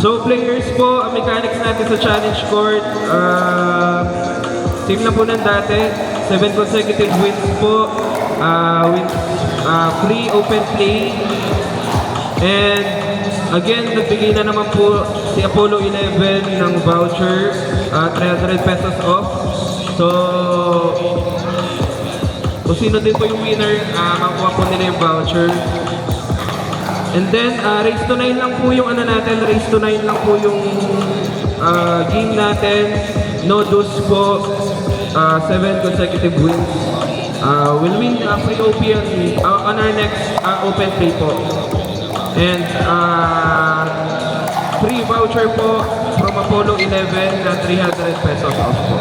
So players po, ang mechanics natin sa challenge court, team na po ng dati, 7 consecutive wins po, with free open play. And again, nagbigay na naman po si Apollo 11 ng voucher, 300 pesos off. So, kung sino din po yung winner, makuha po nila yung voucher. And then, race to 9 lang po yung ano natin, race to 9 lang po yung game natin. No deuce po, 7 consecutive wins. We'll win free OP on our next open play po. And free voucher po from Apollo 11 na 300 pesos off po.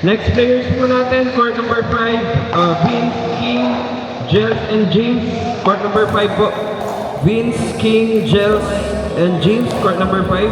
Next players po natin, court number 5, Vince, King, Gels, and James. Court number 5 po, Vince, King, Gels, and James. Court number 5.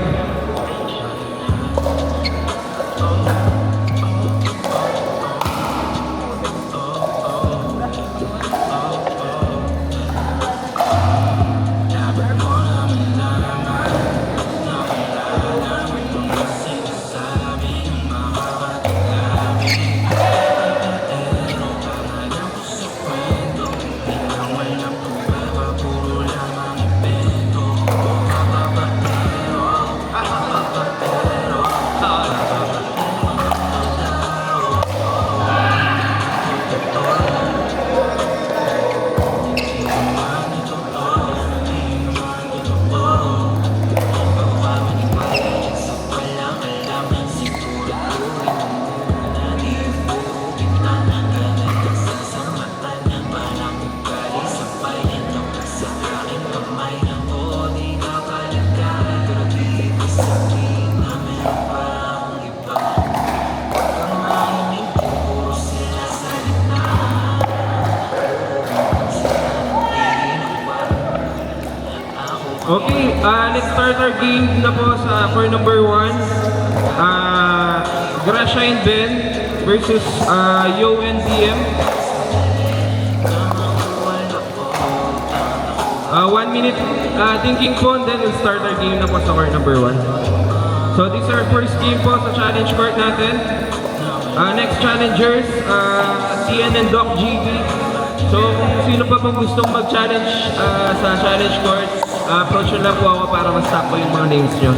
Okay, let's start our game na po for number 1. Gracia and Ben versus Yo and DM. 1 minute thinking po, and then we'll start our game na po sa court number 1. So this is our first game po sa challenge court natin. Next challengers, CN and Doc GB. So kung sino pa pong gustong mag-challenge sa challenge court, approach nyo lang po ako para ma-stop po yung mga names nyo.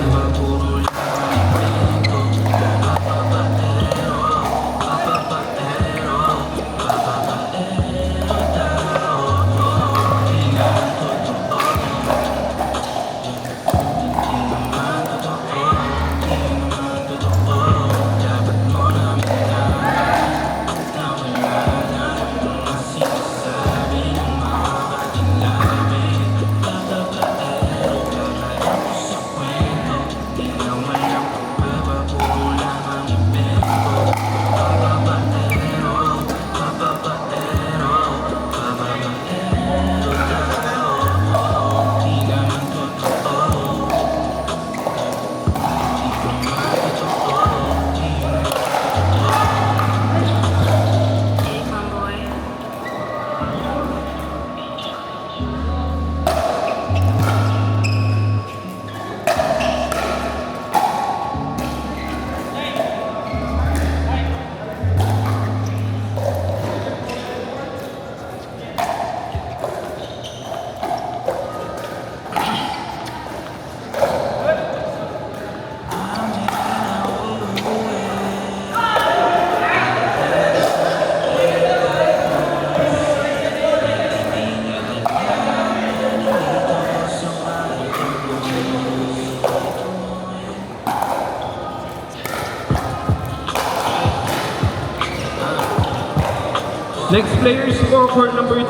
Next players for court number 2,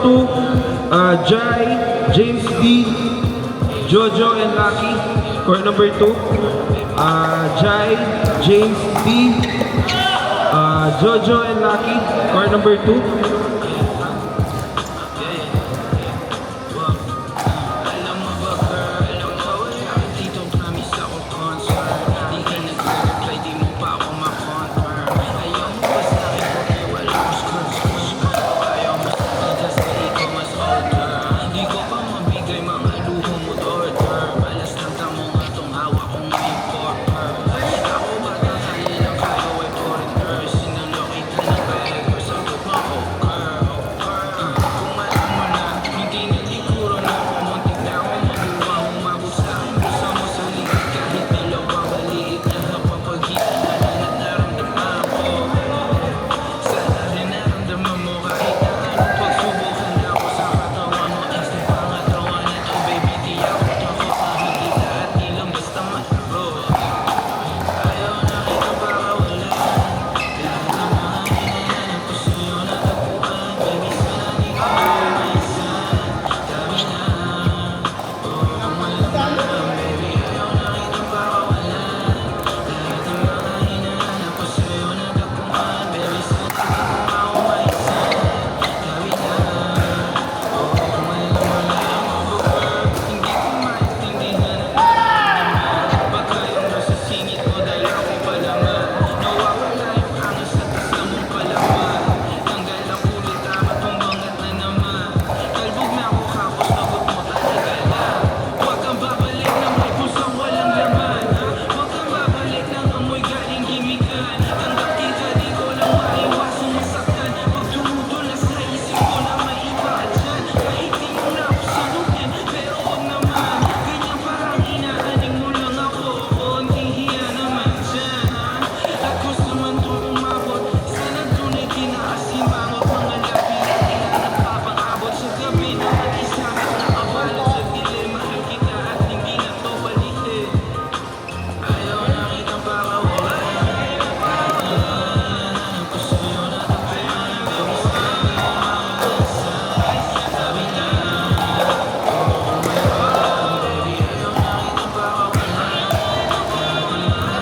Jai, James D, Jojo, and Lucky. Court number 2, Jai, James D, Jojo, and Lucky. Court number 2.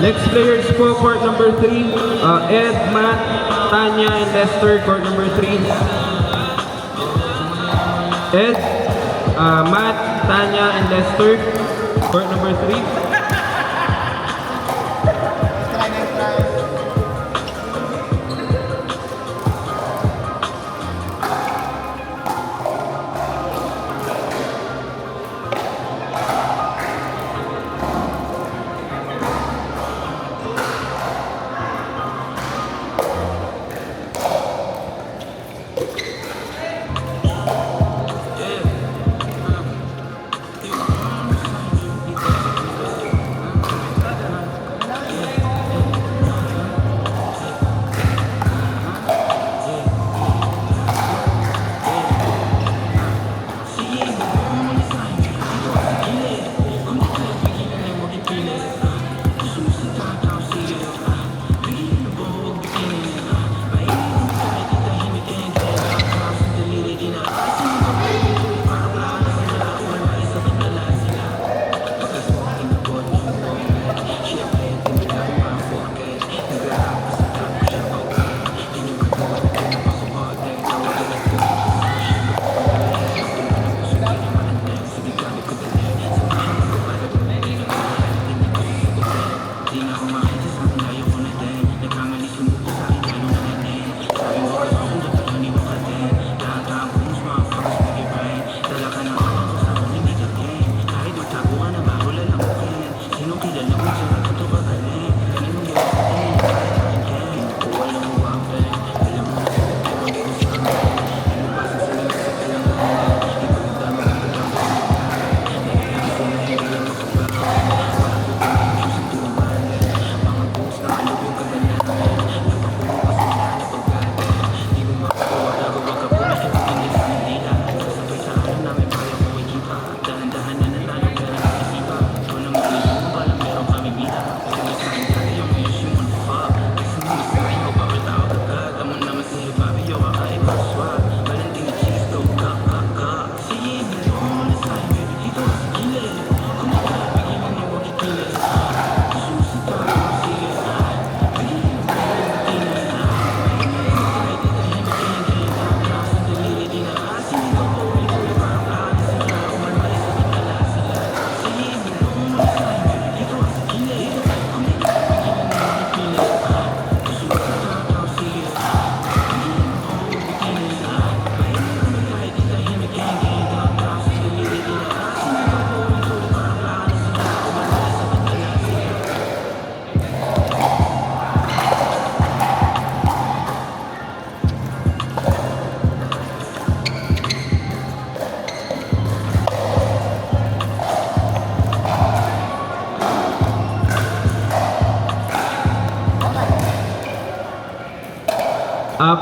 Next players po, court number 3, Ed, Matt, Tanya, and Lester, court number 3. Ed, Matt, Tanya, and Lester. Court number 3.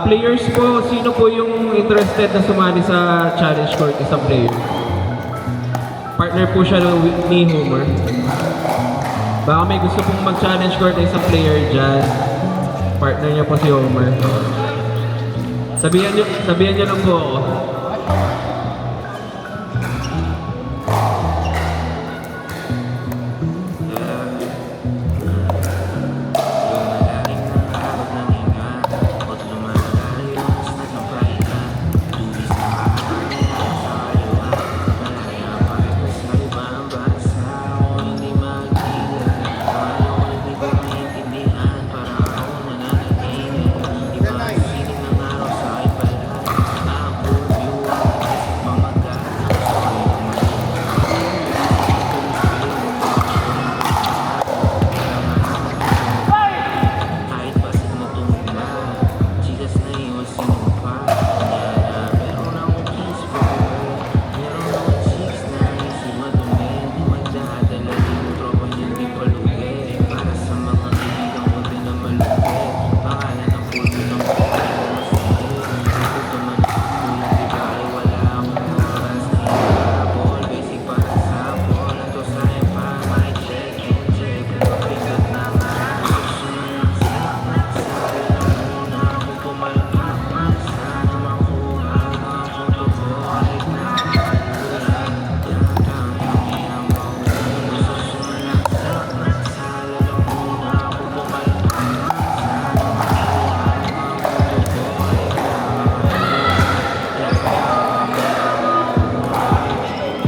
Players po, sino po yung interested na sumali sa challenge court? Isang player. Partner po siya ni Homer. Baka may gusto pong mag-challenge court na isang player dyan. Partner niya po si Homer. Sabihan niyo lang po ako.